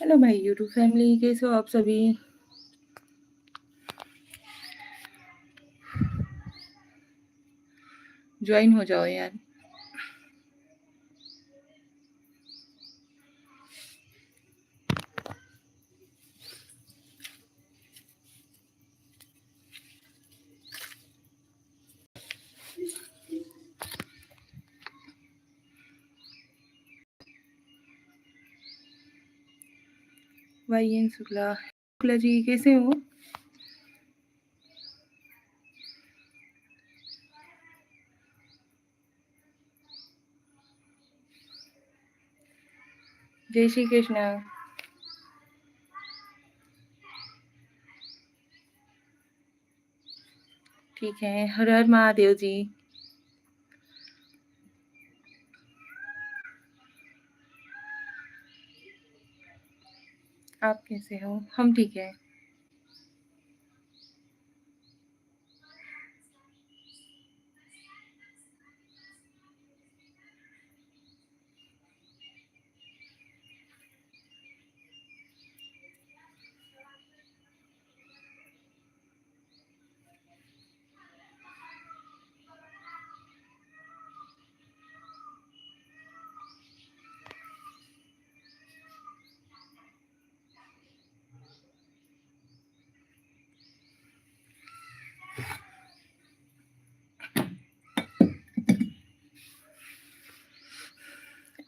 Hello भाई YouTube family, कैसे हो आप सभी। ज्वाइन हो जाओ यार। वाई एन शुक्ला, शुक्ला जी कैसे हो। जय श्री कृष्ण। ठीक है, हर हर महादेव जी। आप कैसे हो। हम ठीक है।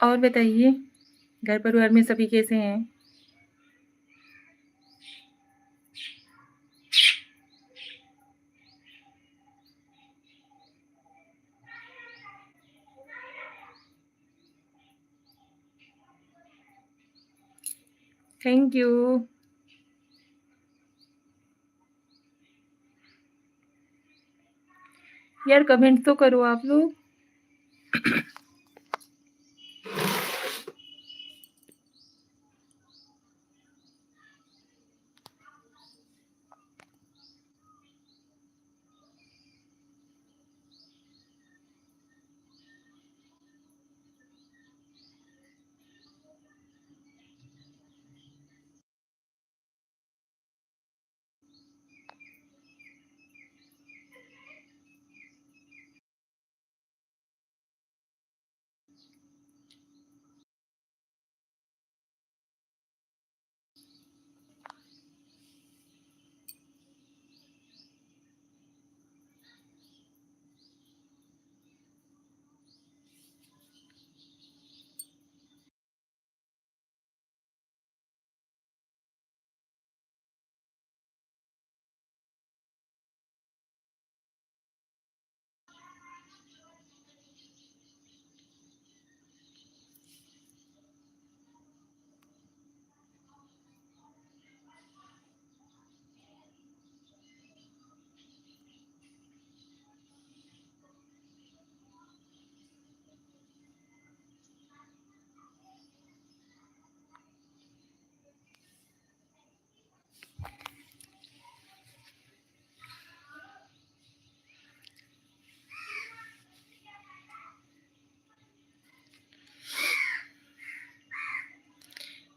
और बताइए, घर परिवार में सभी कैसे हैं। Thank you. यार कमेंट तो करो आप लोग।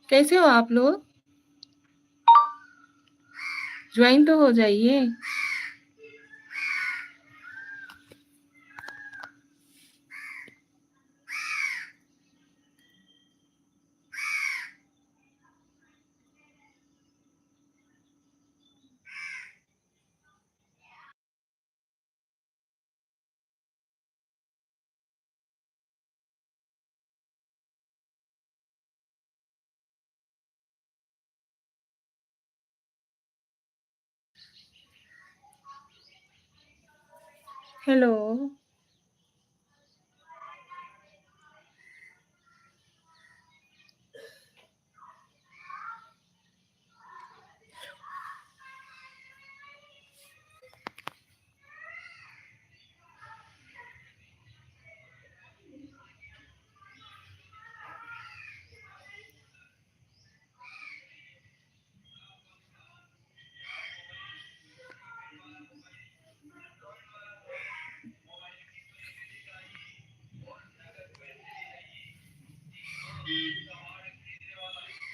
कैसे हो आप लोग, ज्वाइन तो हो जाइए। हेलो।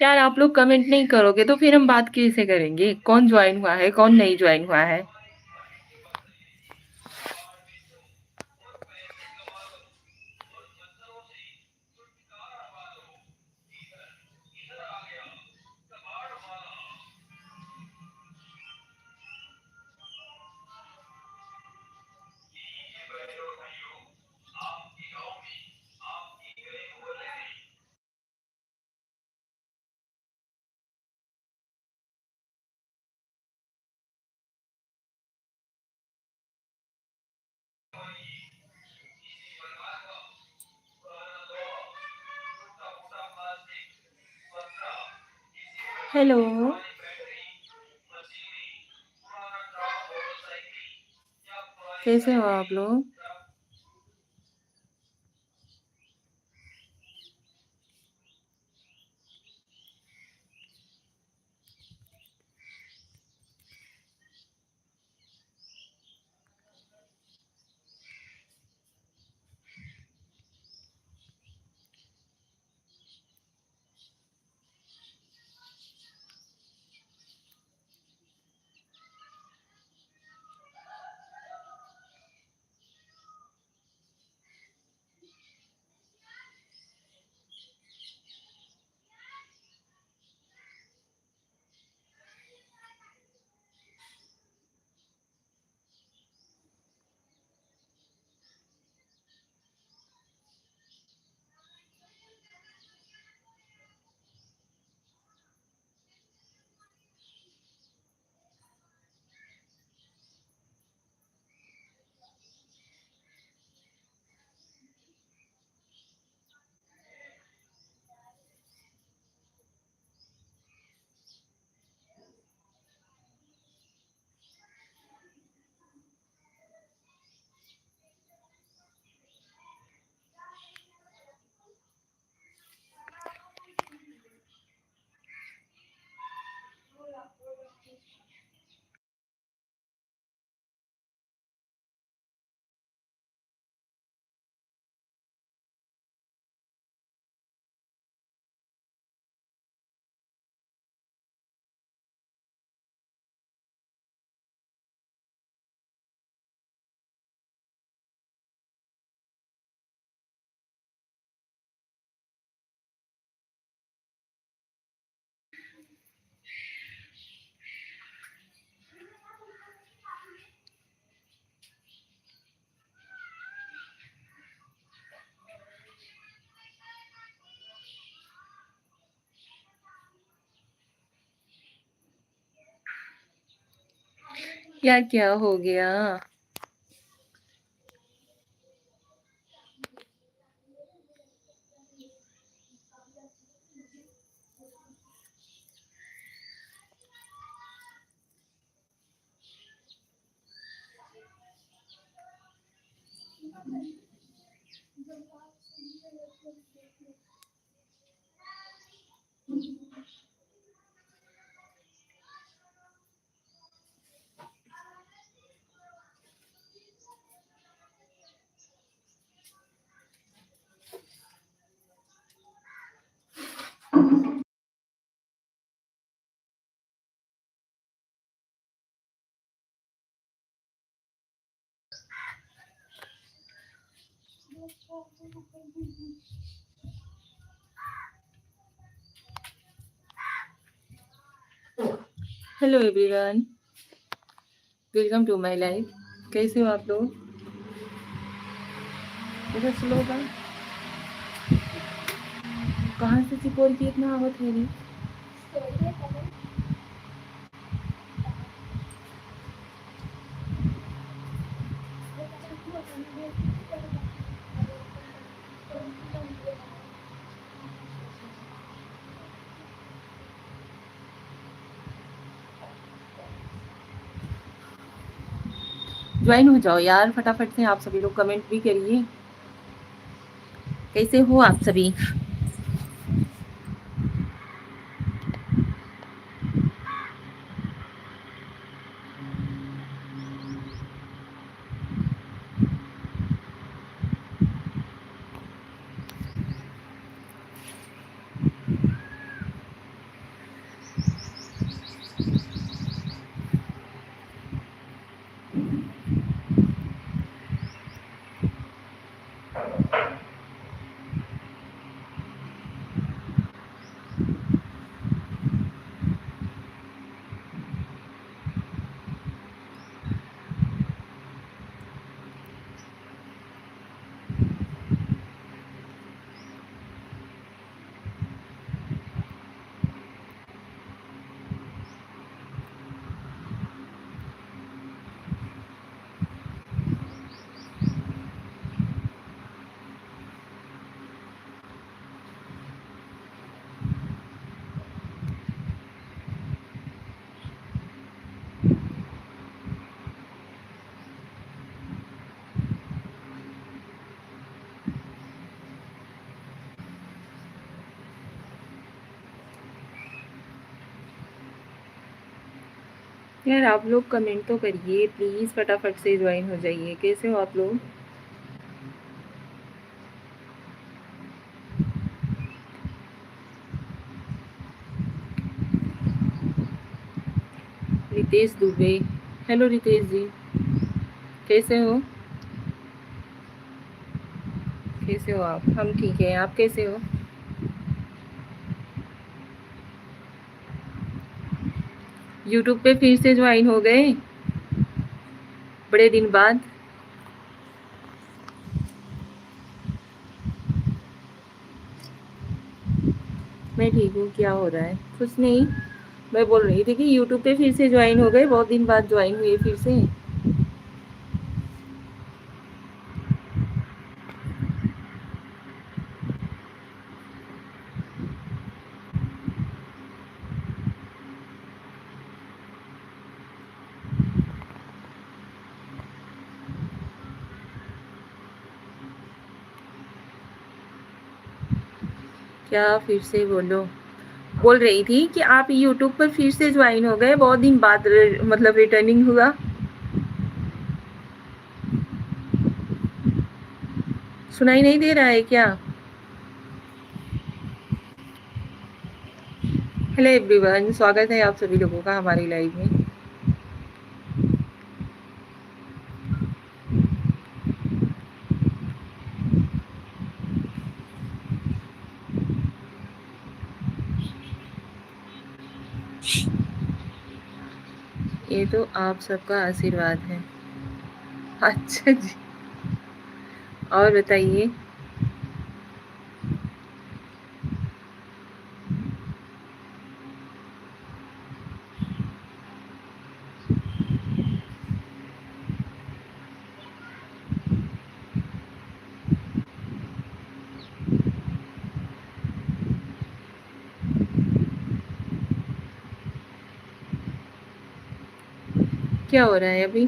यार आप लोग कमेंट नहीं करोगे तो फिर हम बात कैसे करेंगे? कौन ज्वाइन हुआ है, कौन नहीं ज्वाइन हुआ है? हेलो, कैसे हो आप लोग? यार क्या हो गया? Hello everyone, welcome to my life. कैसे हो आप लोग? इधर स्लो का कहाँ से सिपोल की इतना आवत है रे? ज्वाइन हो जाओ यार फटाफट से, आप सभी लोग कमेंट भी करिए। कैसे हो आप सभी? यार आप लोग कमेंट तो करिए प्लीज़, फटाफट से ज्वाइन हो जाइए। कैसे हो आप लोग? रितेश दुबे, हेलो रितेश जी, कैसे हो? कैसे हो आप? हम ठीक है, आप कैसे हो? यूट्यूब पे फिर से ज्वाइन हो गए बड़े दिन बाद। मैं ठीक हूँ, क्या हो रहा है? कुछ नहीं, मैं बोल रही थी कि यूट्यूब पे फिर से ज्वाइन हो गए, बहुत दिन बाद ज्वाइन हुए फिर से। क्या फिर से बोलो? बोल रही थी कि आप यूट्यूब पर फिर से ज्वाइन हो गए, बहुत दिन बाद मतलब रिटर्निंग हुआ। सुनाई नहीं दे रहा है क्या? हेलो एवरीवन, स्वागत है आप सभी लोगों का हमारी लाइव में। ये तो आप सबका आशीर्वाद है। अच्छा जी, और बताइए। क्या हो रहा है अभी?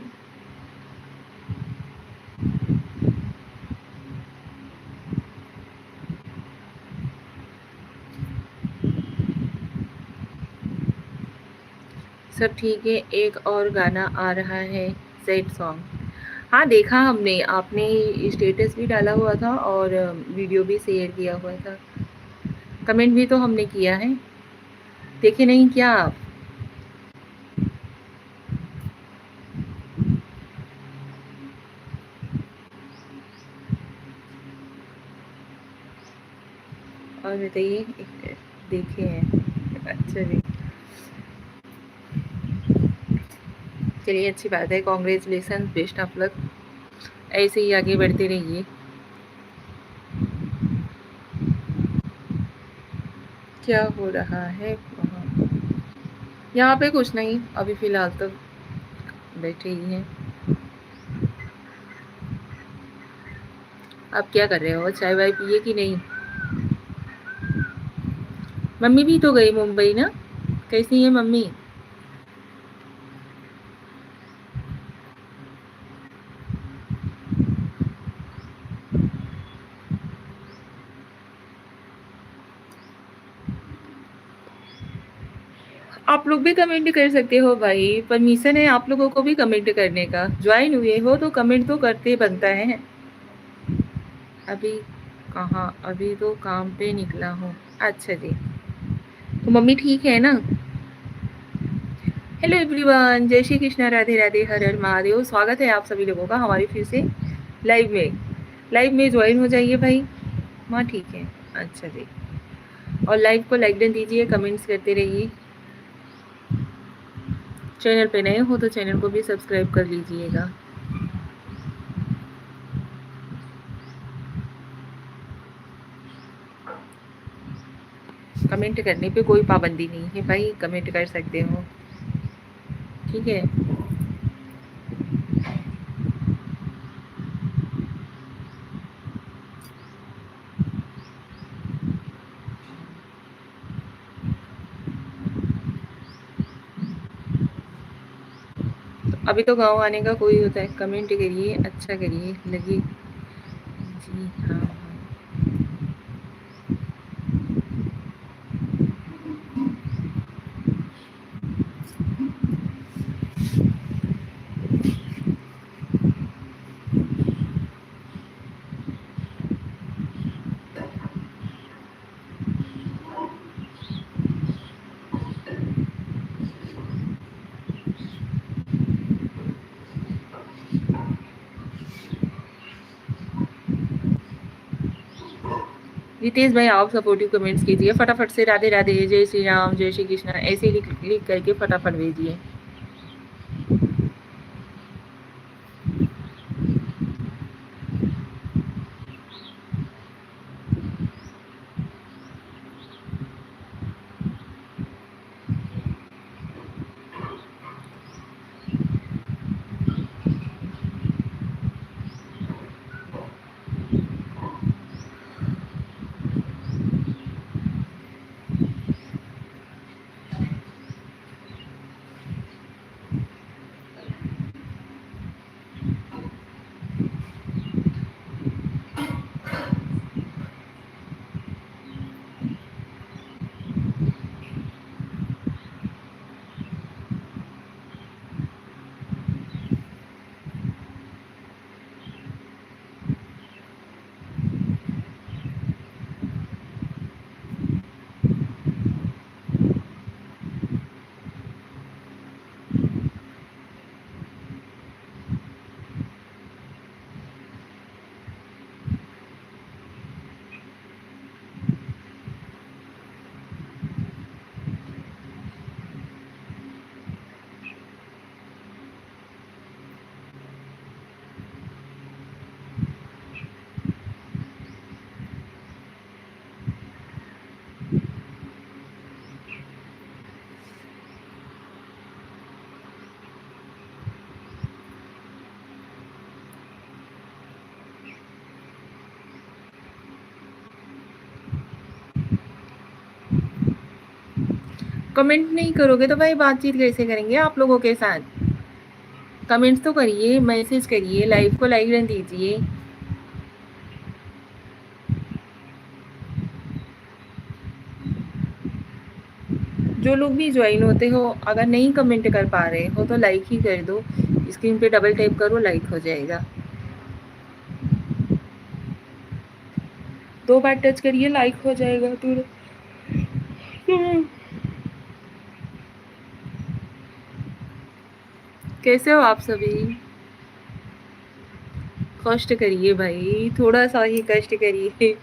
सब ठीक है, एक और गाना आ रहा है, सैड सॉन्ग। हाँ देखा हमने, आपने स्टेटस भी डाला हुआ था और वीडियो भी शेयर किया हुआ था, कमेंट भी तो हमने किया है। देखे नहीं क्या आप? और बताइए, देखे हैं? अच्छा जी, चलिए अच्छी बात है, कॉन्ग्रेचुलेसन, बेस्ट ऑफ लक, ऐसे ही आगे बढ़ते रहिए। क्या हो रहा है वहाँ? यहाँ पे कुछ नहीं, अभी फ़िलहाल तो बैठे ही हैं। आप क्या कर रहे हो? चाय वाय पिए कि नहीं? मम्मी भी तो गई मुंबई ना? कैसी है मम्मी? आप लोग भी कमेंट कर सकते हो भाई, परमिशन है आप लोगों को भी कमेंट करने का। ज्वाइन हुए हो तो कमेंट तो करते बनता है। अभी कहाँ? अभी तो काम पे निकला हूँ। अच्छा जी, तो मम्मी ठीक है ना? हेलो एवरीवन, जय श्री कृष्णा, राधे राधे, हर हर महादेव। स्वागत है आप सभी लोगों का हमारी फिर से लाइव में ज्वाइन हो जाइए भाई। माँ ठीक है? अच्छा जी, और लाइव को लाइक डन दीजिए, कमेंट्स करते रहिए। चैनल पे नए हो तो चैनल को भी सब्सक्राइब कर लीजिएगा। कमेंट करने पे कोई पाबंदी नहीं है भाई, कमेंट कर सकते हो, ठीक है। तो अभी तो गांव आने का कोई होता है, कमेंट करिए, अच्छा करिए, लगे जी हाँ हाँ। रितेश भाई आप सपोर्टिव कमेंट्स कीजिए फटाफट से, राधे राधे, जय श्री राम, जय श्री कृष्णा ऐसे लिख करके फटाफट भेजिए। कमेंट नहीं करोगे तो भाई बातचीत कैसे करेंगे आप लोगों के साथ? कमेंट्स तो करिए, मैसेज करिए, लाइव को लाइक रन दीजिए। जो लोग भी ज्वाइन होते हो अगर नहीं कमेंट कर पा रहे हो तो लाइक ही कर दो, स्क्रीन पे डबल टैप करो लाइक हो जाएगा। 2 बार टच करिए लाइक हो जाएगा तुरंत। कैसे हो आप सभी? कष्ट करिए भाई, थोड़ा सा ही कष्ट करिए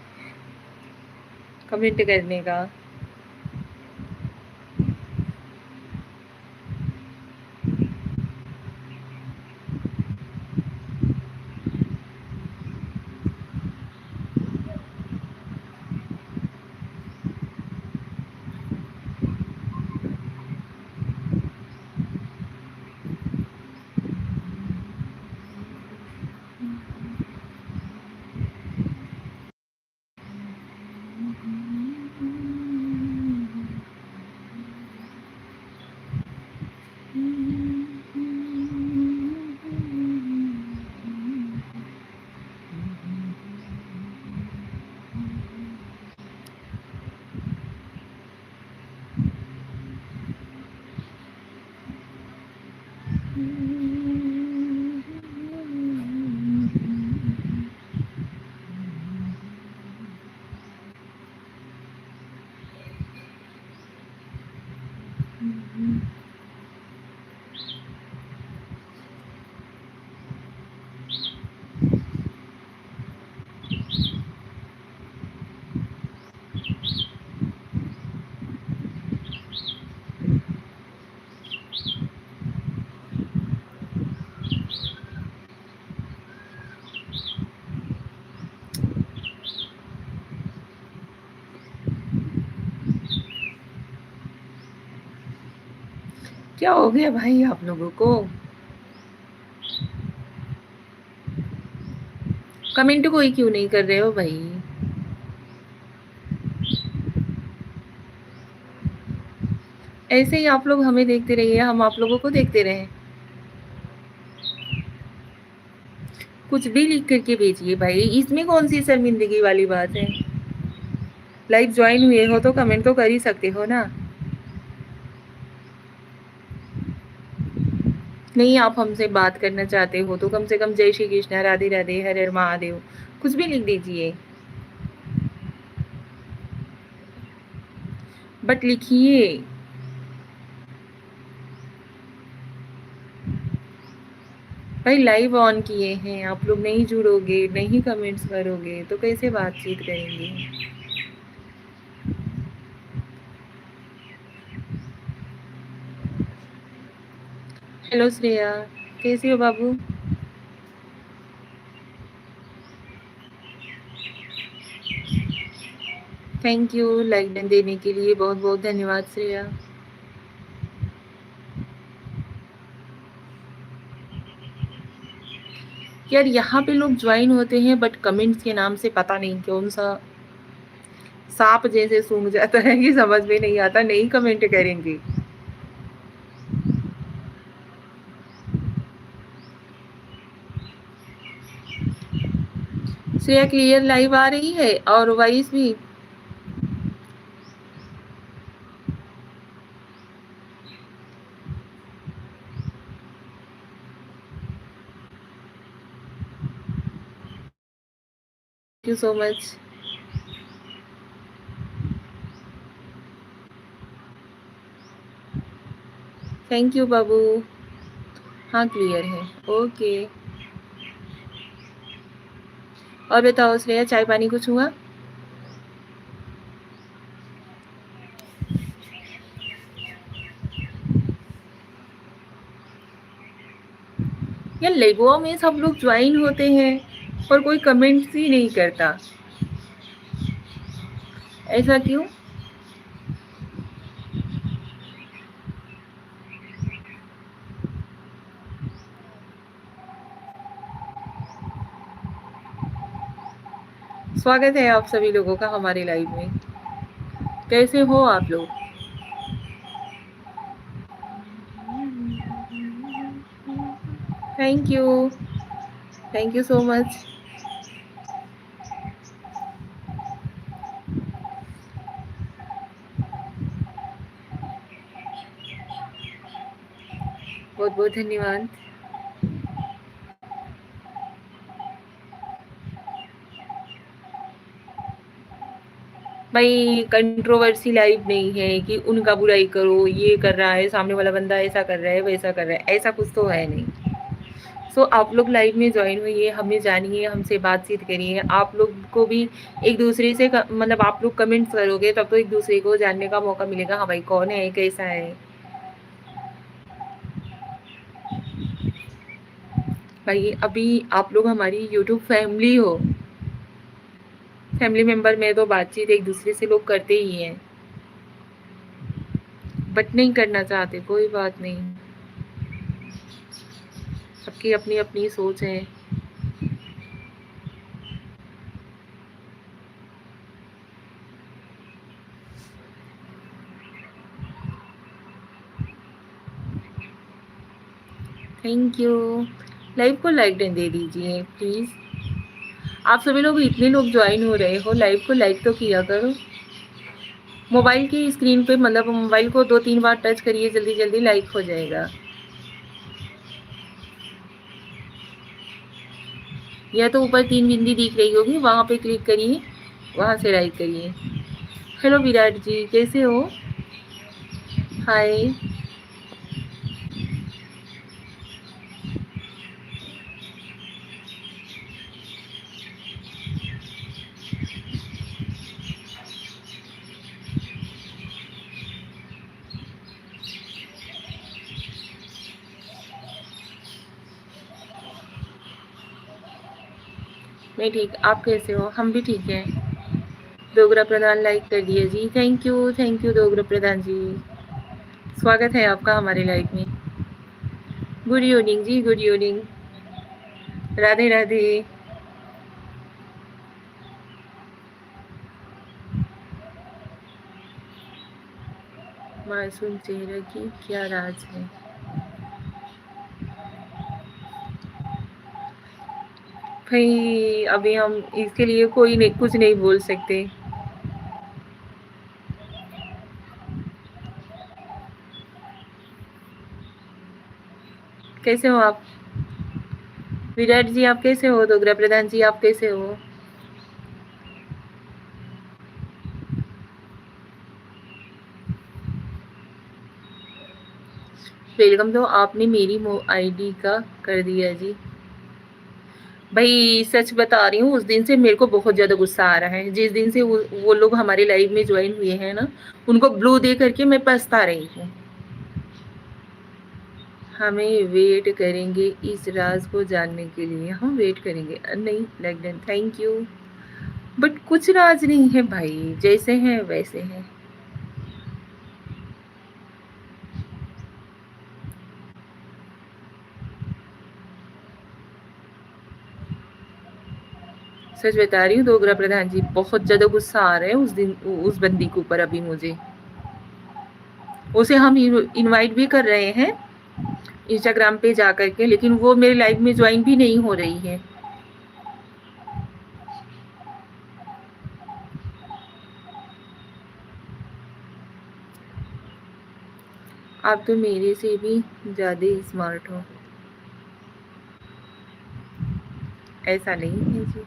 कमेंट करने का। क्या हो गया भाई आप लोगों को? कमेंट कोई क्यों नहीं कर रहे हो भाई? ऐसे ही आप लोग हमें देखते रहिए, हम आप लोगों को देखते रहें। कुछ भी लिख करके भेजिए भाई, इसमें कौन सी शर्मिंदगी वाली बात है? लाइव ज्वाइन हुए हो तो कमेंट तो कर ही सकते हो ना। नहीं आप हमसे बात करना चाहते हो तो कम से कम जय श्री कृष्णा, राधे राधे, हर हर महादेव कुछ भी लिख दीजिए, बट लिखिए। भाई लाइव ऑन किए हैं, आप लोग नहीं जुड़ोगे, नहीं कमेंट्स करोगे तो कैसे बातचीत करेंगे? हेलो श्रेया, कैसी हो बाबू? थैंक यू लाइक देने के लिए, बहुत बहुत धन्यवाद श्रेया। यार यहाँ पे लोग ज्वाइन होते हैं बट कमेंट्स के नाम से पता नहीं कौन सा सांप जैसे सूंघ जाता है कि समझ में नहीं आता, नहीं कमेंट करेंगे। श्रेया क्लियर लाइव आ रही है और वॉइस भी? Thank you so much. Thank you बाबू। हाँ क्लियर है, ओके। और बताओ श्रेया, चाय पानी कुछ हुआ? यार लेगुआ में सब लोग ज्वाइन होते हैं पर कोई कमेंट्स ही नहीं करता, ऐसा क्यों? स्वागत है आप सभी लोगों का हमारे लाइव में। कैसे हो आप लोग? Thank you so much. बहुत बहुत धन्यवाद। भाई कंट्रोवर्सी लाइव नहीं है कि उनका बुराई करो, ये कर रहा है सामने वाला बंदा, ऐसा कर रहा है वैसा कर रहा है, ऐसा कुछ तो है नहीं। सो आप लोग लाइव में ज्वाइन हुइए, हमें जानिए, हमसे बातचीत करिए। आप लोग को भी एक दूसरे से मतलब आप लोग कमेंट्स करोगे तब तो एक दूसरे को जानने का मौका मिलेगा, हाँ भाई कौन है, कैसा है। भाई अभी आप लोग हमारी यूट्यूब फैमिली हो, फैमिली मेंबर में तो बातचीत एक दूसरे से लोग करते ही हैं, बट नहीं करना चाहते, कोई बात नहीं, सबकी अपनी अपनी सोच है। Thank you. लाइव को लाइक दे दीजिए प्लीज़। आप सभी लोग इतने लोग ज्वाइन हो रहे हो, लाइव को लाइक तो किया करो। मोबाइल की स्क्रीन पे मतलब मोबाइल को 2-3 बार टच करिए, जल्दी जल्दी लाइक हो जाएगा। या तो ऊपर 3 बिंदी दिख रही होगी, वहाँ पे क्लिक करिए, वहाँ से लाइक करिए। हेलो विराट जी, कैसे हो? हाय। मैं ठीक, आप कैसे हो? हम भी ठीक हैं। दोगरा प्रधान लाइक कर दिए जी, थैंक यू दोगरा प्रधान जी। स्वागत है आपका हमारे लाइव में। गुड इवनिंग जी, गुड इवनिंग। राधे राधे। मासूम चेहरे की क्या राज है? भाई अभी हम इसके लिए कोई नहीं, कुछ नहीं बोल सकते। कैसे हो आप? विराट जी आप कैसे हो? दोगरा प्रधान जी आप कैसे हो? वेलकम तो आपने मेरी आईडी का कर दिया जी। भाई सच बता रही हूँ, उस दिन से मेरे को बहुत ज़्यादा गुस्सा आ रहा है। जिस दिन से वो लोग हमारे लाइव में ज्वाइन हुए हैं ना, उनको ब्लू दे करके मैं पछता रही हूँ। हमें वेट करेंगे इस राज को जानने के लिए, हम वेट करेंगे। नहीं like then, thank you. But कुछ राज नहीं है भाई, जैसे हैं वैसे हैं। सच बता रही हूँ दोगरा प्रधान जी, बहुत ज्यादा गुस्सा आ रहा है उस दिन उस बंदी के ऊपर अभी मुझे। उसे हम इनवाइट भी कर रहे हैं इंस्टाग्राम पे जा करके, लेकिन वो मेरे लाइव में ज्वाइन भी नहीं हो रही है। आप तो मेरे से भी ज्यादा स्मार्ट हो। ऐसा नहीं है जी।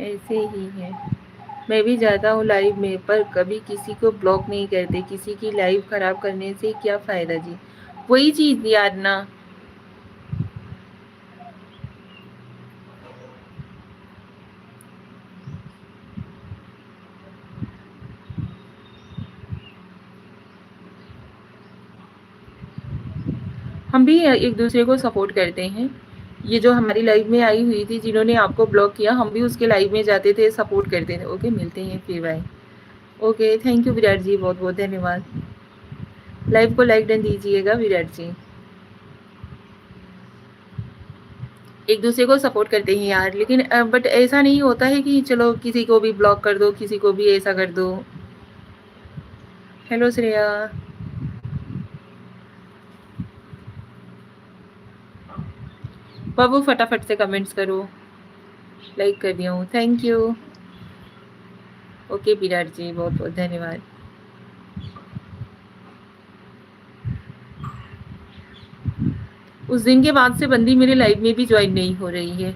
ऐसे ही है। मैं भी जाता हूँ लाइव में, पर कभी किसी को ब्लॉक नहीं करते। किसी की लाइव खराब करने से क्या फायदा जी। वही चीज यार ना। हम भी एक दूसरे को सपोर्ट करते हैं। ये जो हमारी लाइव में आई हुई थी जिन्होंने आपको ब्लॉक किया, हम भी उसके लाइव में जाते थे, सपोर्ट करते थे। ओके, मिलते हैं फिर, bye. Okay, thank you Virat ji, बहुत बहुत धन्यवाद। लाइव को लाइक डन दीजिएगा विराट जी। एक दूसरे को सपोर्ट करते हैं यार, लेकिन बट ऐसा नहीं होता है कि चलो किसी को भी ब्लॉक कर दो, किसी को भी ऐसा कर दो। हेलो श्रेया। बाबू फटाफट से कमेंट्स करो। लाइक कर दिया हूँ, thank you. Okay Virat ji, बहुत बहुत धन्यवाद। उस दिन के बाद से बंदी मेरे लाइव में भी ज्वाइन नहीं हो रही है।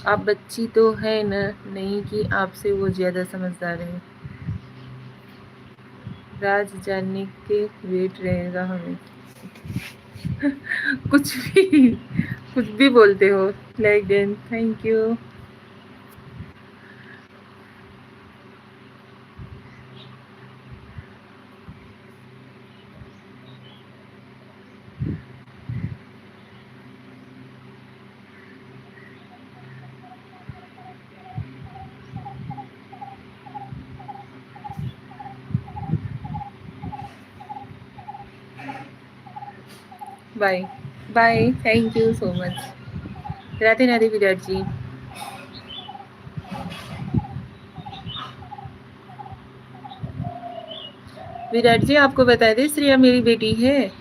आप बच्ची तो है न, नहीं कि आपसे वो ज्यादा समझदार है। राज जानने के वेट रहेगा हमें। कुछ भी, कुछ भी बोलते हो। Like then, thank you. Bye bye, thank you so much. Radhe Radhe Virat ji. Virat ji आपको बता दें, श्रेया मेरी बेटी है।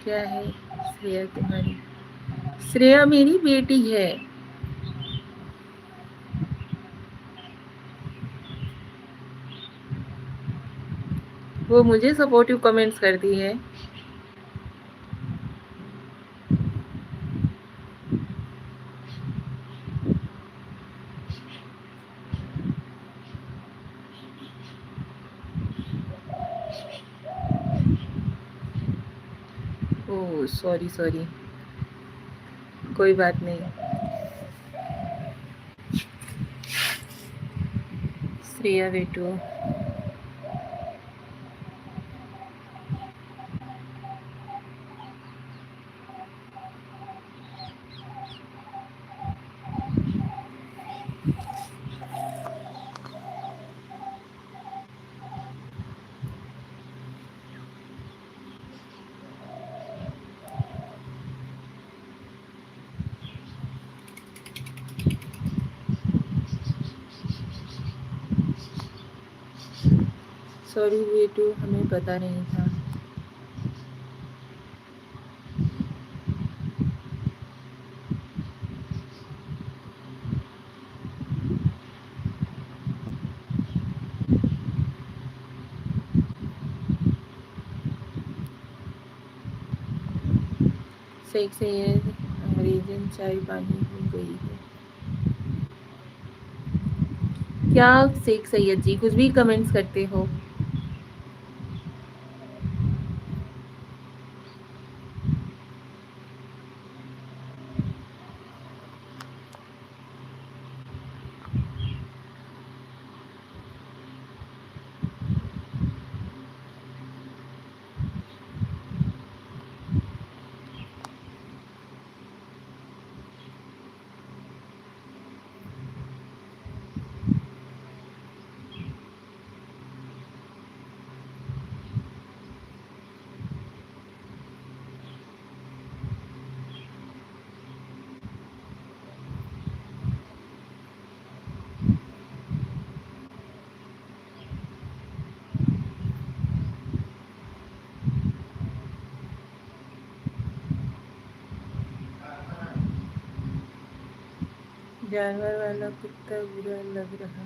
क्या है श्रेया तुम्हारी? श्रेया मेरी बेटी है। वो मुझे सपोर्टिव कमेंट्स करती है। ओह सॉरी सॉरी, कोई बात नहीं। श्रेया बेटू। सॉरी वे टू हमें पता नहीं था। शेख सैयद अंग्रेजन चाय पानी हो गई है क्या? शेख सैयद जी कुछ भी कमेंट्स करते हो। जानवर वाला कुत्ता बुरा लग रहा।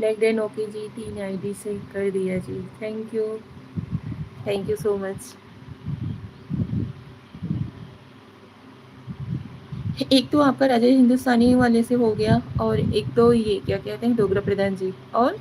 लाइक देन ओके जी 3 आईडी से कर दिया जी। Thank you so much. एक तो आपका राजा हिंदुस्तानी वाले से हो गया और एक तो ये क्या कहते हैं डोगरा प्रधान जी और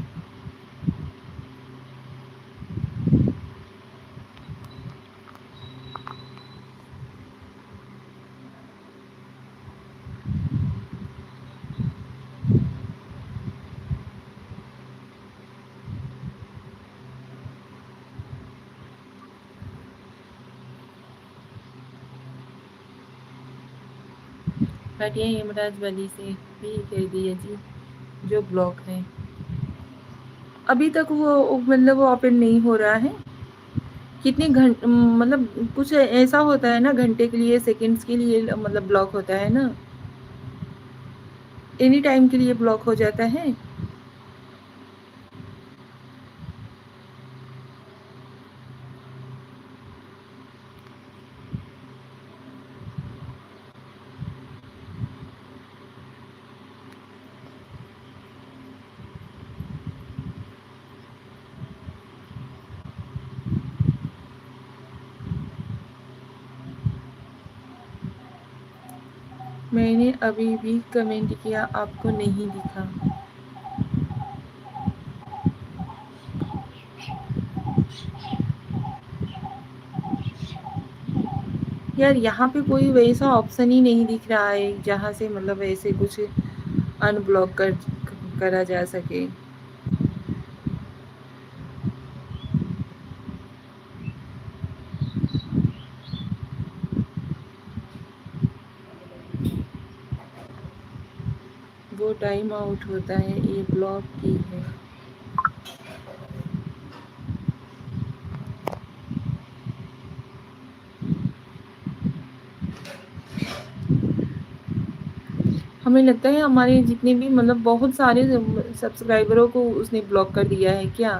भाटिया हेमराज वाली से भी कर दिया जी जो ब्लॉक है। अभी तक वो मतलब वो ओपन नहीं हो रहा है। कितने घंटे मतलब कुछ ऐसा होता है ना घंटे के लिए सेकंड्स के लिए मतलब ब्लॉक होता है ना। एनी टाइम के लिए ब्लॉक हो जाता है। मैंने अभी भी कमेंट किया आपको नहीं दिखा। यार यहाँ पे कोई वैसा ऑप्शन ही नहीं दिख रहा है जहाँ से मतलब ऐसे कुछ अनब्लॉक करा जा सके। वो टाइम आउट होता है ये ब्लॉक की है। हमें लगता है हमारे जितने भी मतलब बहुत सारे सब्सक्राइबरों को उसने ब्लॉक कर दिया है क्या?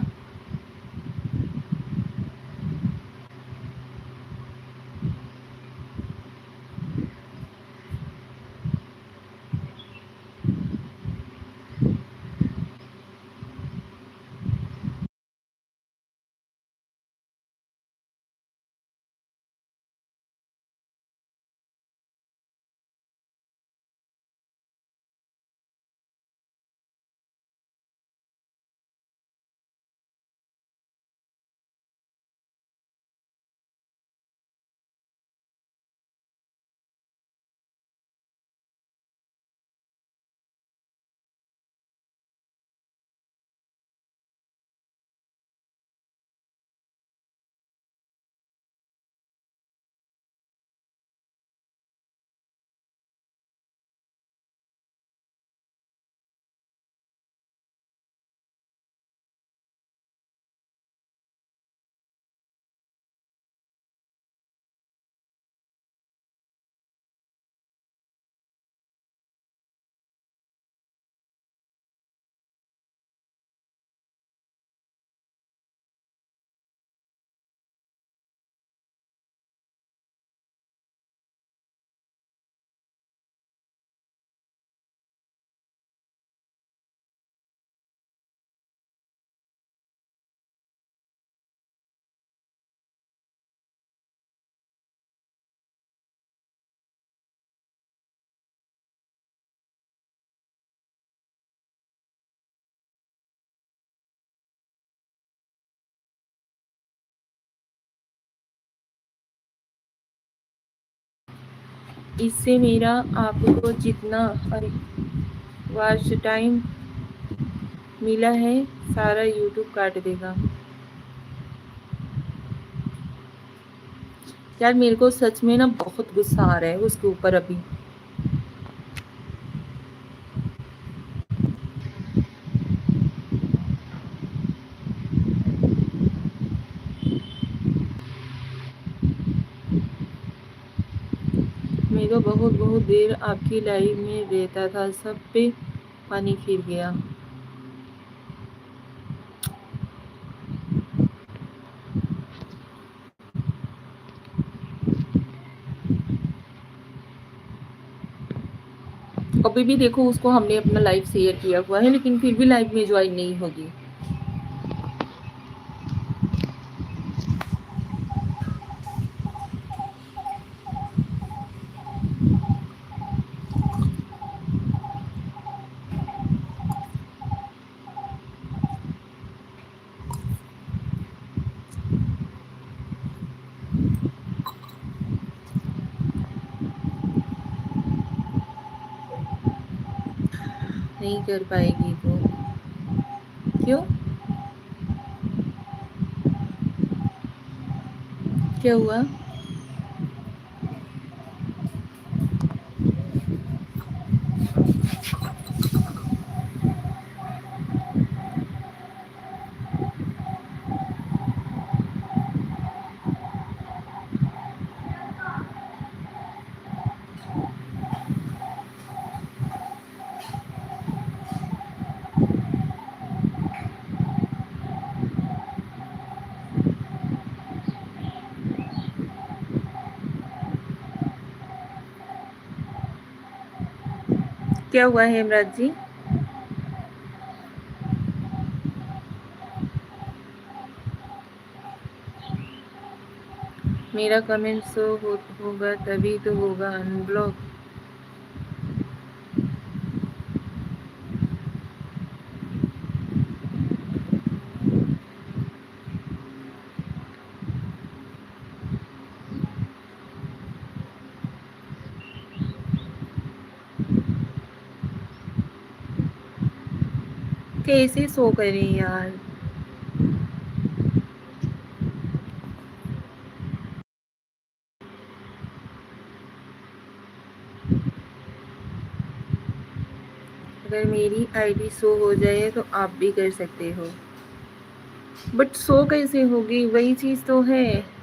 इससे मेरा आपको जितना अरे वॉच टाइम मिला है सारा यूट्यूब काट देगा। यार मेरे को सच में ना बहुत गुस्सा आ रहा है उसके ऊपर अभी। मैं तो बहुत बहुत देर आपकी लाइव में रहता था, सब पे पानी फिर गया। अभी भी देखो उसको हमने अपना लाइव शेयर किया हुआ है लेकिन फिर भी लाइव में ज्वाइन नहीं होगी। नहीं कर पाएगी तो क्यों? क्या हुआ? क्या हुआ हेमराज जी? मेरा कमेंट शो होगा तभी तो होगा अनब्लॉक। कैसे शो करें यार? अगर मेरी आईडी शो हो जाए तो आप भी कर सकते हो, बट शो कैसे होगी? वही चीज तो है।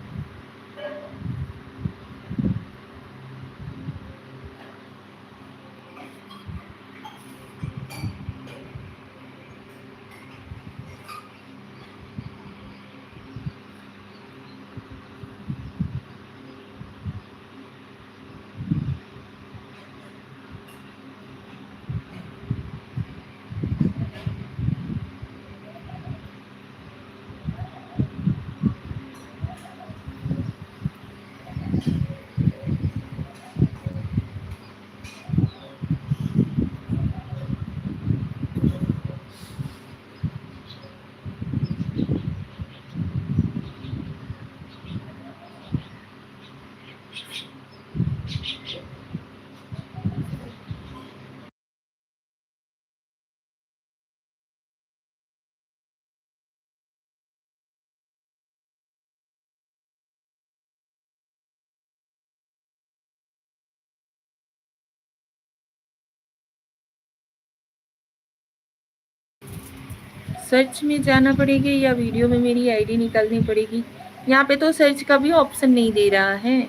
सर्च में जाना पड़ेगी या वीडियो में मेरी आईडी निकालनी पड़ेगी? यहाँ पे तो सर्च का भी ऑप्शन नहीं दे रहा है।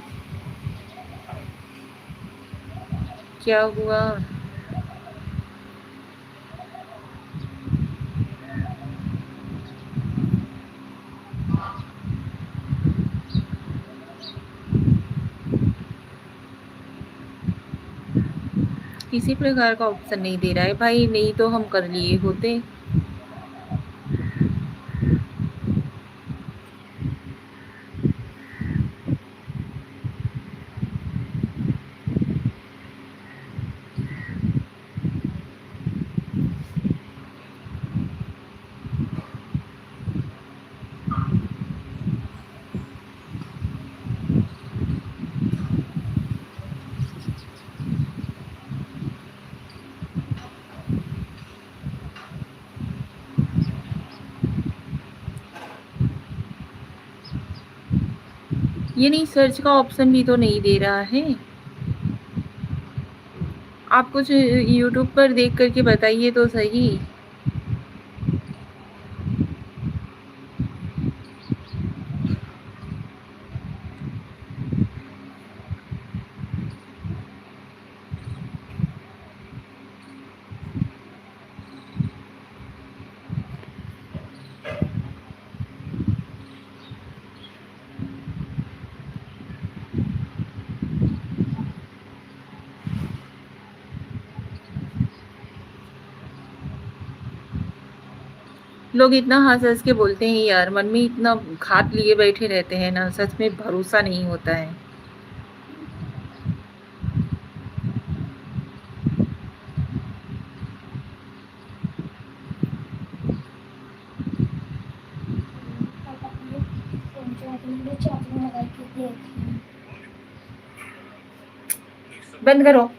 क्या हुआ? किसी प्रकार का ऑप्शन नहीं दे रहा है भाई, नहीं तो हम कर लिए होते। ये नहीं, सर्च का ऑप्शन भी तो नहीं दे रहा है। आप कुछ यूट्यूब पर देख कर के बताइए तो सही। लोग इतना हँस-हँस के बोलते हैं यार, मन में इतना घात लिए बैठे रहते हैं ना, सच में भरोसा नहीं होता है। बंद करो।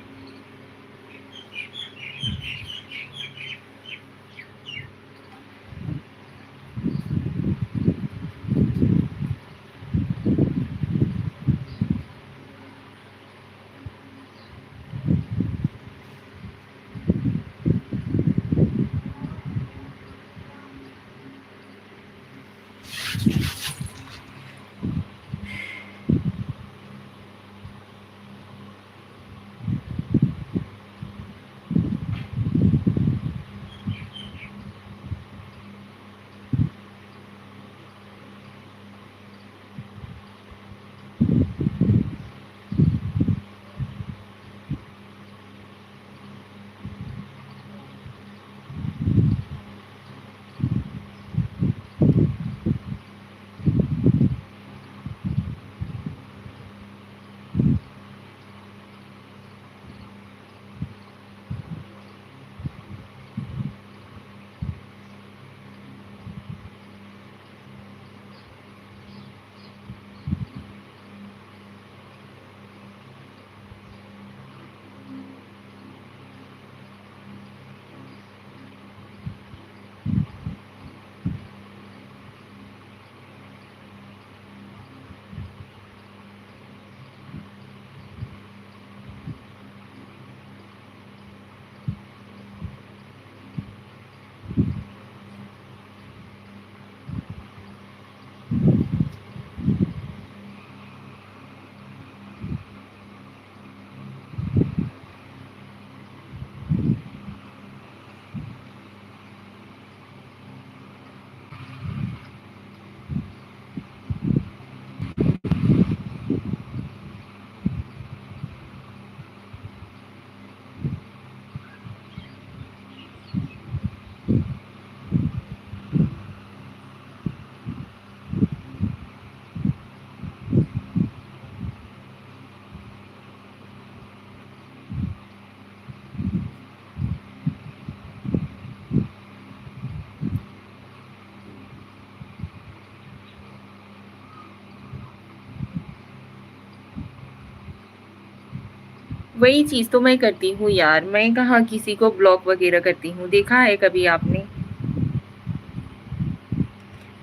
वही चीज़ तो मैं करती हूँ यार, मैं कहाँ किसी को ब्लॉक वगैरह करती हूँ, देखा है कभी आपने?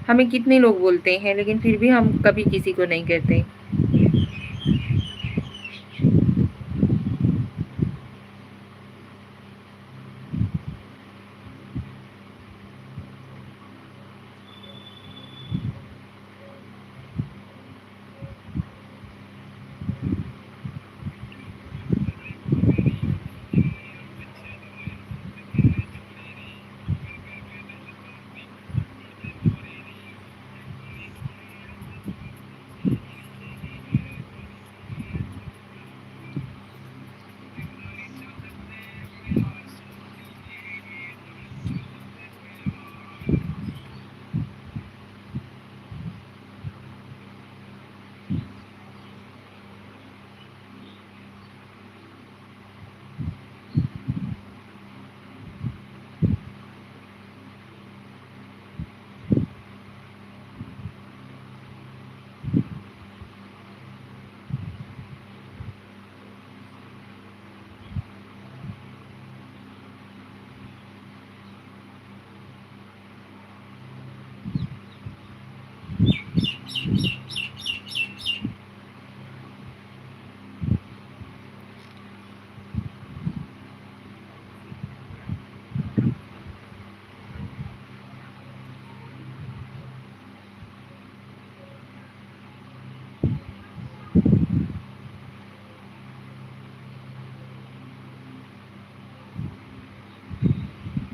हमें कितने लोग बोलते हैं, लेकिन फिर भी हम कभी किसी को नहीं करते।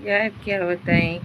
यार क्या बताएं।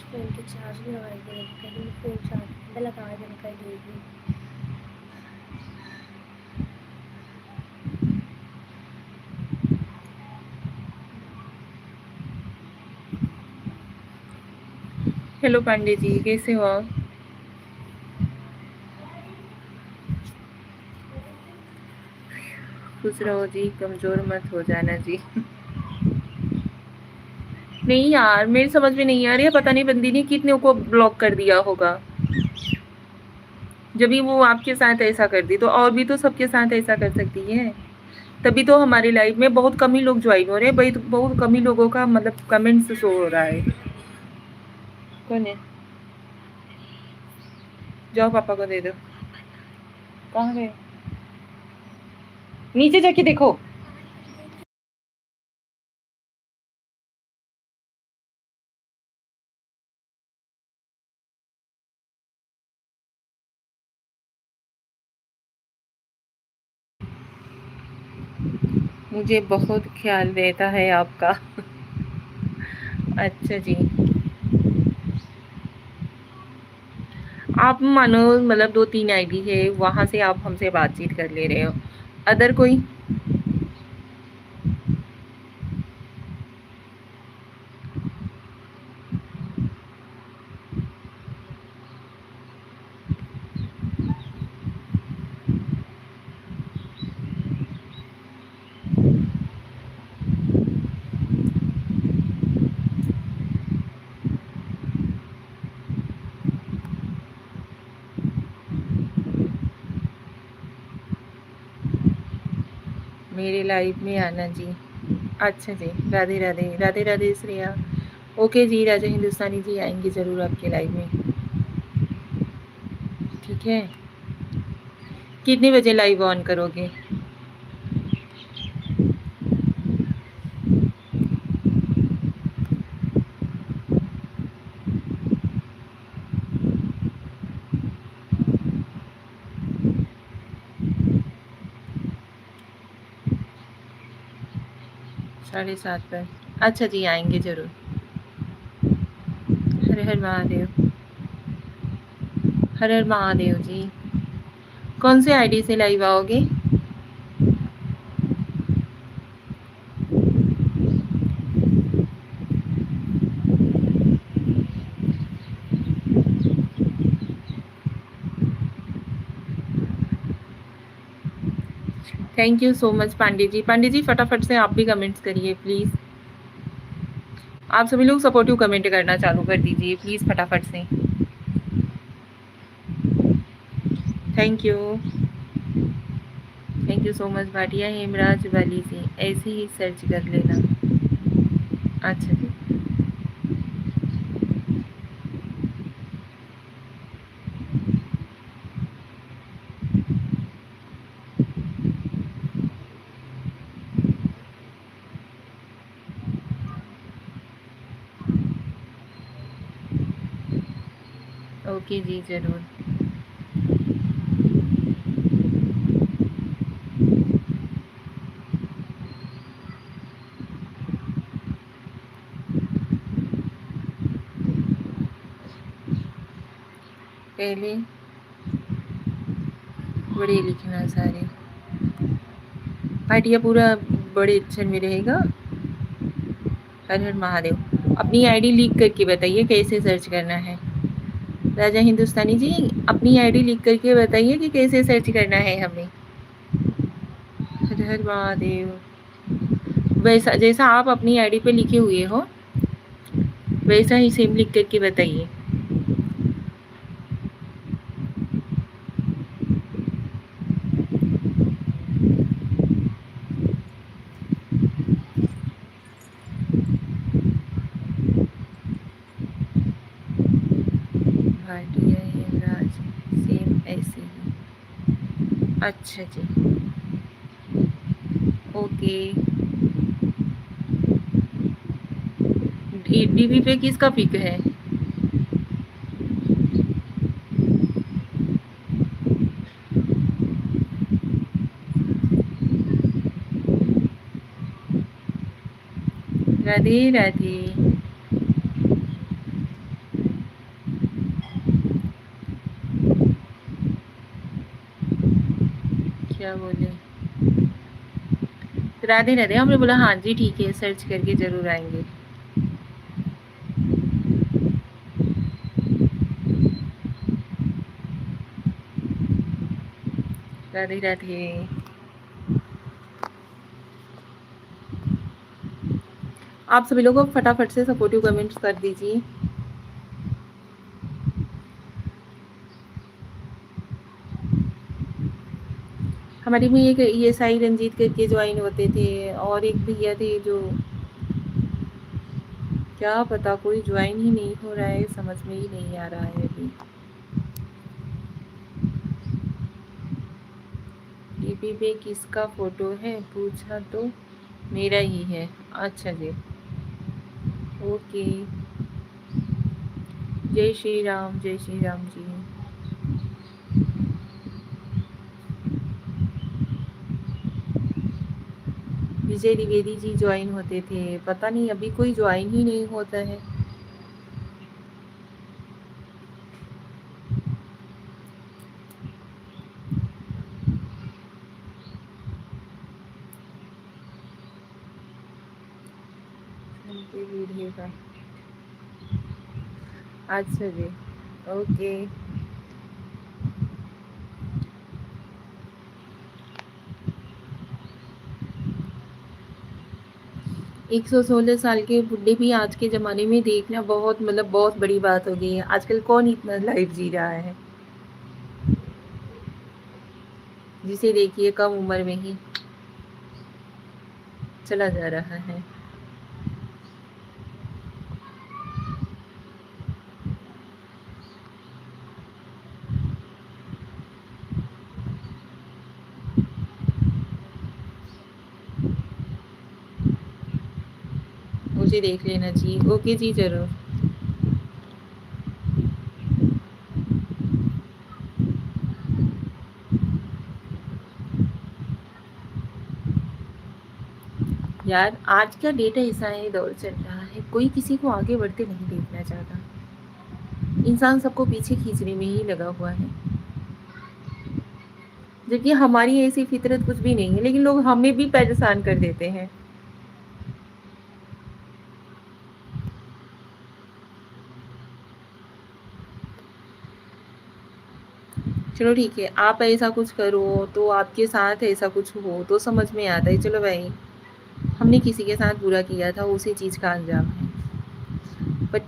फोन के चार्ज में लगा देने कहीं फोन चार्ज में लगा देने का देगी। हेलो पांडे जी, कैसे हो आप? खुश रहो जी, कमजोर मत हो जाना जी। नहीं यार, मेरी समझ में नहीं आ रही है, पता नहीं बंदी ने कितने को ब्लॉक कर दिया होगा। जब भी वो आपके साथ ऐसा कर दी तो और भी तो सबके साथ ऐसा कर सकती है। तभी तो हमारी लाइफ में बहुत कम ही लोग ज्वाइन हो रहे हैं, बहुत कम ही लोगों का मतलब कमेंट्स शो हो रहा है। कौन है? जाओ पापा को दे दो। कहाँ गए? नीचे जाके देखो। मुझे बहुत ख्याल रहता है आपका। अच्छा जी। आप मानो मतलब 2-3 आईडी है, वहाँ से आप हमसे बातचीत कर ले रहे हो। अदर कोई? 'मेरे लाइफ में आना' जी। अच्छा जी, राधे राधे, राधे राधे श्रेया। ओके जी, राजा हिंदुस्तानी जी आएँगे ज़रूर आपके लाइव में। ठीक है? कितने बजे लाइव ऑन करोगे? साढ़े 7 पर। अच्छा जी, आएँगे ज़रूर। हर हर महादेव। हर हर महादेव जी। कौन से आईडी से लाइव आओगे? Thank you so much Pandey ji. Pandey ji फटाफट से आप भी कमेंट्स करिए प्लीज़। आप सभी लोग सपोर्टिव कमेंट करना चालू कर दीजिए प्लीज़ फटाफट से। Thank you. Thank you so much Bhatia Hemraj वाली से। ऐसे ही सर्च कर लेना। अच्छा जी। ओके जी, ज़रूर। पहले बड़े लिखना सारे। भाटिया पूरा बड़े अक्षर में रहेगा। हर हर महादेव। अपनी आईडी लिख करके बताइए कैसे सर्च करना है। राजा हिंदुस्तानी जी, अपनी आईडी लिख करके बताइए कि कैसे सर्च करना है हमें। हर हर महादेव। वैसा जैसा आप अपनी आईडी पे लिखे हुए हो वैसा ही सेम लिख करके बताइए। भाटिया हेमराज सेम ऐसे ही। अच्छा जी, ओके। डीपी पे किसका पिक है? राधे राधे। क्या बोले? राधे राधे, हमने बोला हाँ जी ठीक है, सर्च करके जरूर आएंगे। राधे राधे। आप सभी लोग फटाफट से सपोर्टिव कमेंट्स कर दीजिए। हमारी में एक ये साई रंजीत करके ज्वाइन होते थे और एक भैया थे जो, क्या पता कोई ज्वाइन ही नहीं हो रहा है, समझ में ही नहीं आ रहा है अभी। डीपी पे किसका फोटो है पूछा तो मेरा ही है। अच्छा जी, ओके। जय श्री राम, जय श्री राम जी। विजय द्विवेदी जी ज्वाइन होते थे, पता नहीं अभी कोई ज्वाइन ही नहीं होता है। वीडियो का, अच्छा जी, ओके। 116 साल के बुढ़े भी आज के ज़माने में देखना बहुत मतलब बहुत बड़ी बात हो गई है। आजकल कौन इतना लाइफ जी रहा है, जिसे देखिए कम उम्र में ही चला जा रहा है। मुझे देख लेना जी, ओके जी ज़रूर। यार आज का डेट ऐसा है, दौर चल रहा है, कोई किसी को आगे बढ़ते नहीं देखना चाहता। इंसान सबको पीछे खींचने में ही लगा हुआ है, जबकि हमारी ऐसी फितरत कुछ भी नहीं है, लेकिन लोग हमें भी परेशान कर देते हैं। चलो ठीक है, आप ऐसा कुछ करो तो आपके साथ ऐसा कुछ हो तो समझ में आता है, चलो भाई हमने किसी के साथ बुरा किया था, उसी चीज़ का अंजाम है। बट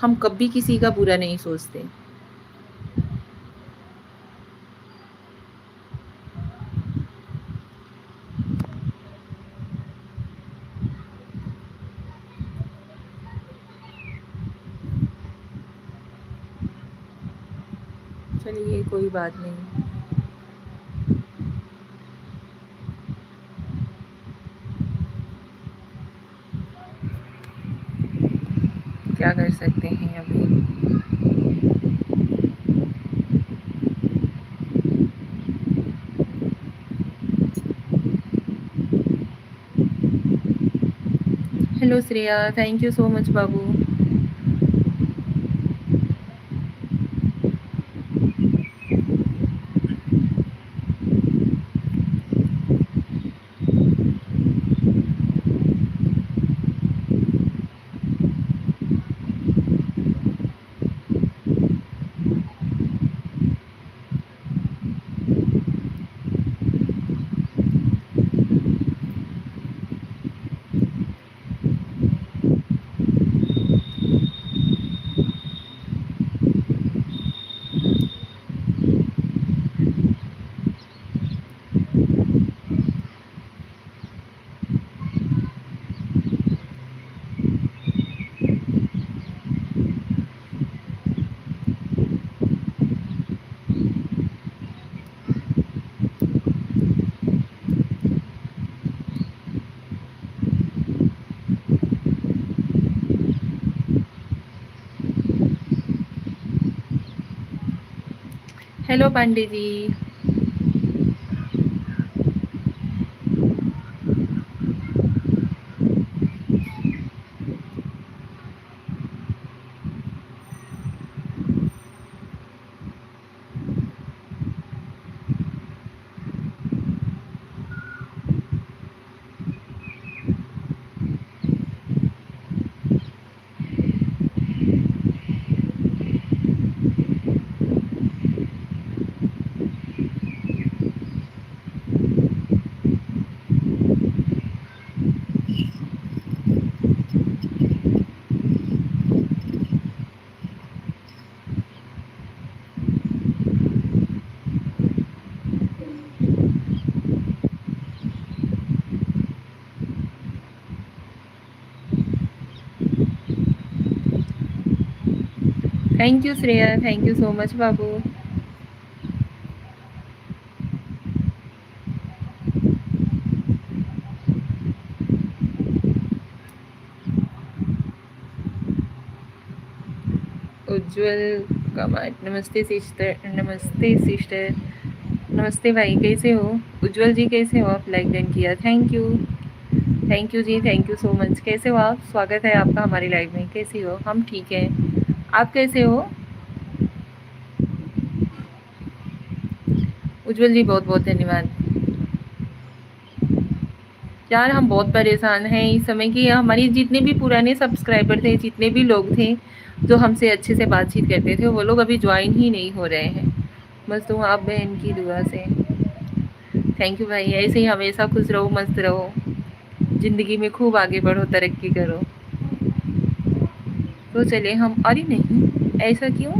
हम कभी किसी का बुरा नहीं सोचते। चलिए कोई बात नहीं, क्या कर सकते हैं अभी। Hello Shreya, thank you so much बाबू। Hello Pandey ji. Thank you Shreya, thank you so much बाबू। उज्जवल कमाट, नमस्ते सिस्टर, नमस्ते सिस्टर, नमस्ते भाई, कैसे हो? उज्जवल जी कैसे हो आप? लाइक डन किया, थैंक यू जी, थैंक यू सो मच। कैसे हो आप? स्वागत है आपका हमारी लाइव में। कैसी हो? हम ठीक हैं, आप कैसे हो? उज्जवल जी बहुत बहुत धन्यवाद। यार हम बहुत परेशान हैं इस समय कि हमारी जितने भी पुराने सब्सक्राइबर थे, जितने भी लोग थे जो हमसे अच्छे से बातचीत करते थे, वो लोग अभी ज्वाइन ही नहीं हो रहे हैं। बस तुम आप बहन की दुआ से। थैंक यू भाई, ऐसे ही हमेशा खुश रहो, मस्त रहो, ज़िंदगी में खूब आगे बढ़ो, तरक्की करो। तो चले हम। अरे नहीं, ऐसा क्यों?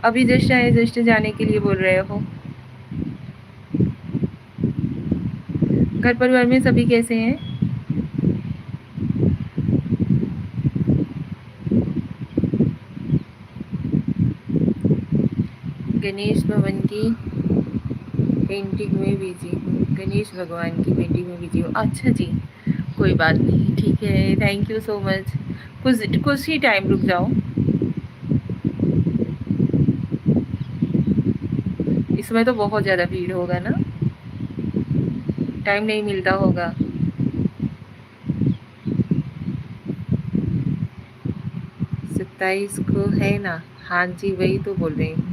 अभी जस्ट आए, जस्ट जाने के लिए बोल रहे हो? घर परिवार में सभी कैसे हैं? गणेश भवन की पेंटिंग में बिजी हूँ, गणेश भगवान की पेंटिंग में बिजी हूँ। अच्छा जी, कोई बात नहीं, ठीक है, थैंक यू सो मच। कुछ ही टाइम रुक जाओ, इसमें तो बहुत ज़्यादा भीड़ होगा ना, टाइम नहीं मिलता होगा। 27 को है ना? हाँ जी, वही तो बोल रही हूँ।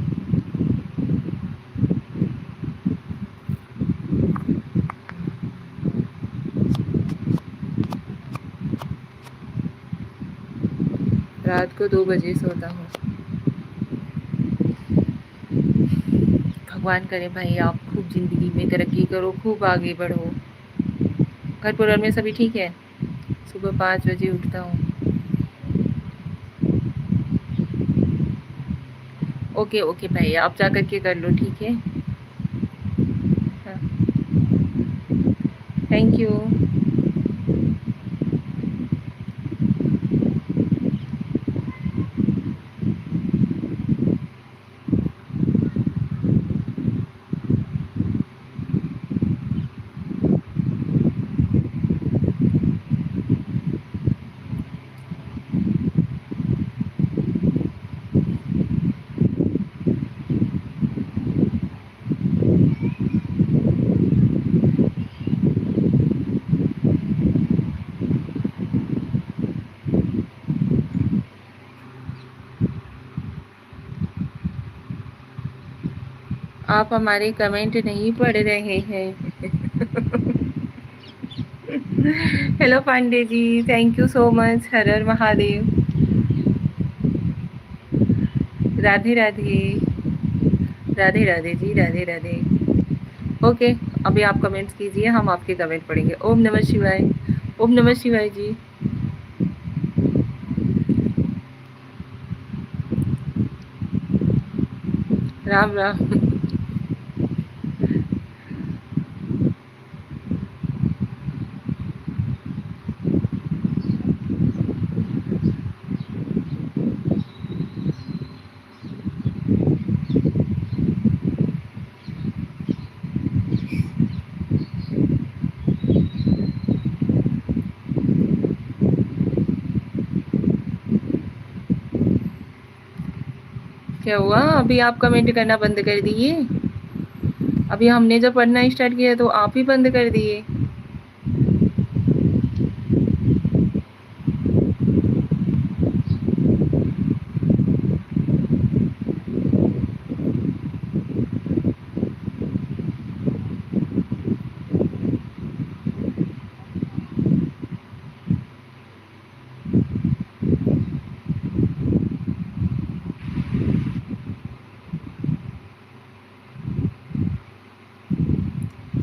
रात को 2 बजे सोता हूँ। भगवान करे भाई आप खूब ज़िंदगी में तरक्की करो, खूब आगे बढ़ो। घर परिवार में सभी ठीक है? सुबह 5 बजे उठता हूँ। ओके ओके भाई, आप जा कर के कर लो, ठीक है? हाँ, थैंक यू। आप हमारे कमेंट नहीं पढ़ रहे हैं। Hello Pandey ji, thank you so much. Har Har Mahadev. Radhe Radhe, Radhe Radhe ji, Radhe Radhe. Okay, अभी आप कमेंट्स कीजिए, हम आपके कमेंट पढ़ेंगे। ओम नमः शिवाय, ओम नमः शिवाय जी। राम राम। क्या हुआ? अभी आप कमेंट करना बंद कर दिए? अभी हमने जब पढ़ना स्टार्ट किया तो आप ही बंद कर दिए।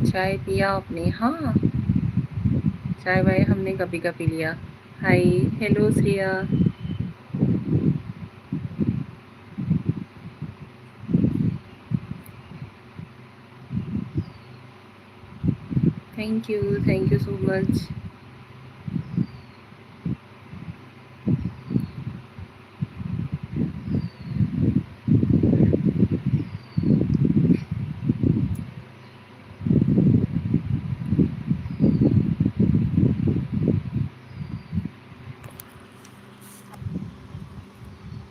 चाय पिया आपने? हाँ, चाय वाय हमने कभी का पी लिया। Hi, hello Shreya. Thank you so much.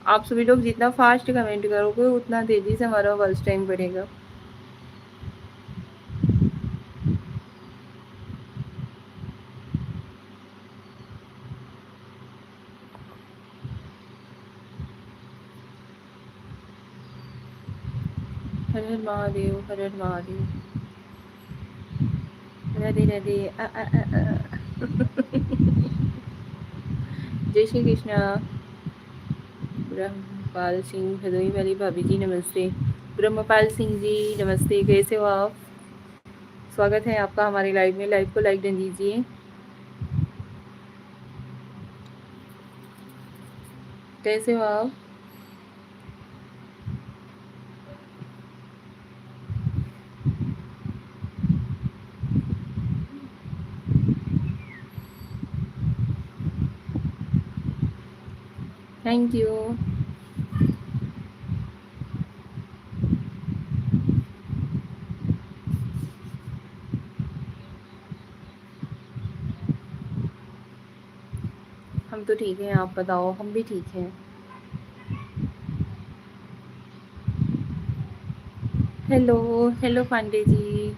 आप सभी लोग जितना फास्ट कमेंट करोगे उतना तेजी से हमारा वॉच टाइम बढ़ेगा। हर हर महादेव, हर हर महादेव। राधे राधे। जय श्री कृष्णा। ब्रह्मपाल सिंह भदोई वाली भाभी जी नमस्ते। ब्रह्मपाल सिंह जी नमस्ते, कैसे हो आप? स्वागत है आपका हमारे लाइव में। लाइव को लाइक डन दीजिए। कैसे हो आप? Thank you. हम तो ठीक हैं, आप बताओ। हम भी ठीक हैं। हेलो, हेलो पांडे जी।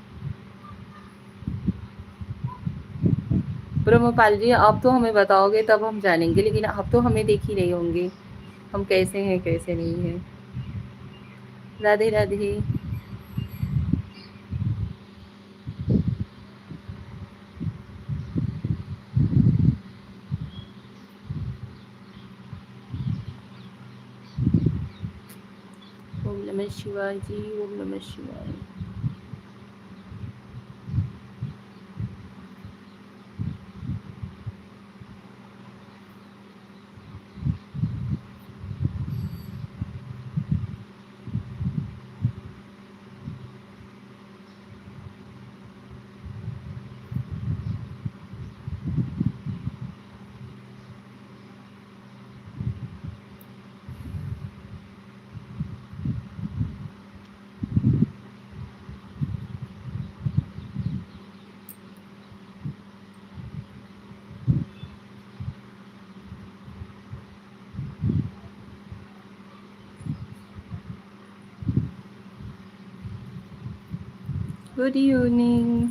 ब्रह्मपाल जी, आप तो हमें बताओगे तब हम जानेंगे, लेकिन आप तो हमें देख ही रहे होंगे हम कैसे हैं कैसे नहीं हैं। राधे राधे। ओम नमः शिवाय जी, ओम नमः शिवाय। Good evening.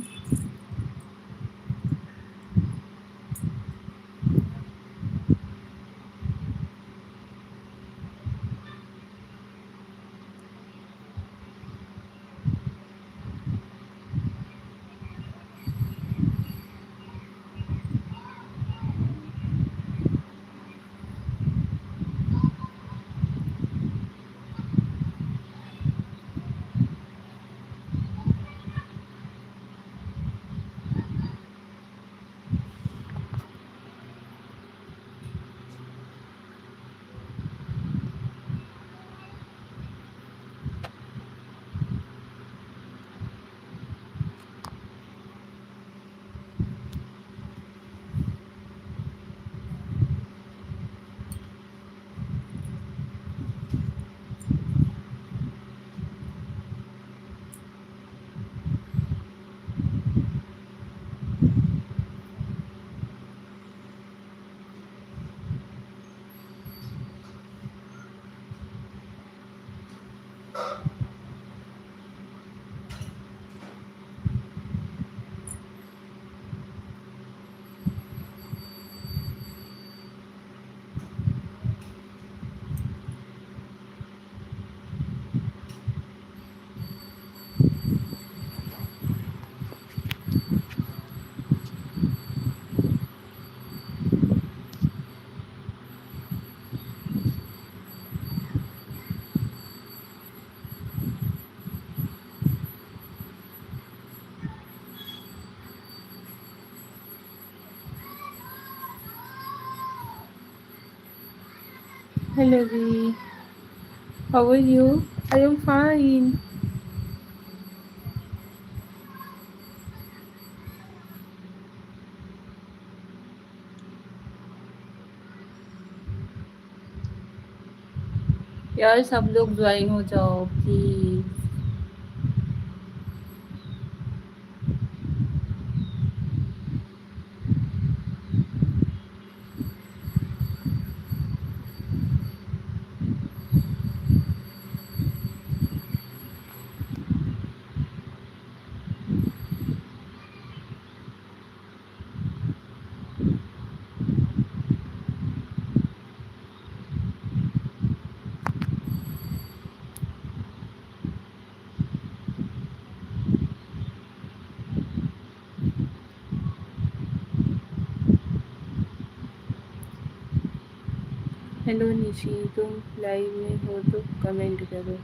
Hello जी, how are you? I am fine. यार सब लोग ज्वाइन हो जाओ प्लीज। हेलो निशी, तुम लाइव में हो तो कमेंट करो।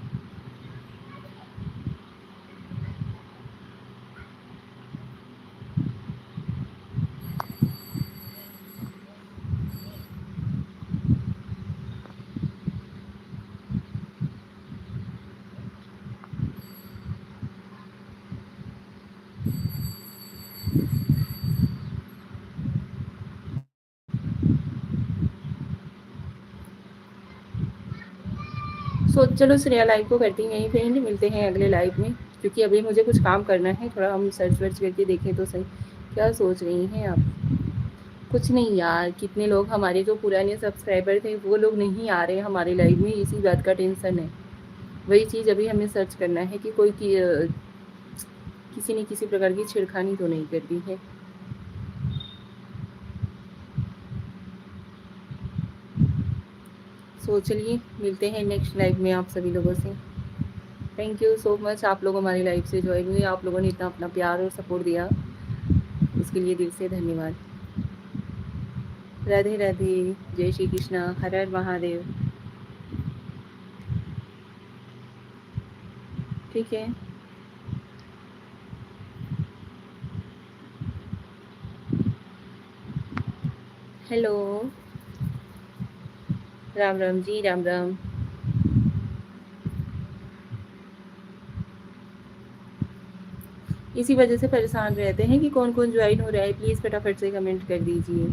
चलो श्रेया लाइव को करती हैं यहीं पे एंड, मिलते हैं अगले लाइव में, क्योंकि अभी मुझे कुछ काम करना है। थोड़ा हम सर्च वर्च करके देखें तो सही। क्या सोच रही हैं आप? कुछ नहीं यार, कितने लोग हमारे जो पुराने सब्सक्राइबर थे वो लोग नहीं आ रहे हमारे लाइव में, इसी बात का टेंशन है। वही चीज़ अभी हमें सर्च करना है कि कोई किसी ने किसी प्रकार की छेड़खानी तो नहीं कर दी है। चलिए मिलते हैं नेक्स्ट लाइव में आप सभी लोगों से। थैंक यू सो मच, आप लोग हमारी लाइव से ज्वाइन हुए, आप लोगों ने इतना अपना प्यार और सपोर्ट दिया, उसके लिए दिल से धन्यवाद। राधे राधे, जय श्री कृष्णा, हर हर महादेव। ठीक है। हेलो, राम राम जी, राम राम। इसी वजह से परेशान रहते हैं कि कौन कौन ज्वाइन हो रहा है, प्लीज़ फटाफट से कमेंट कर दीजिए।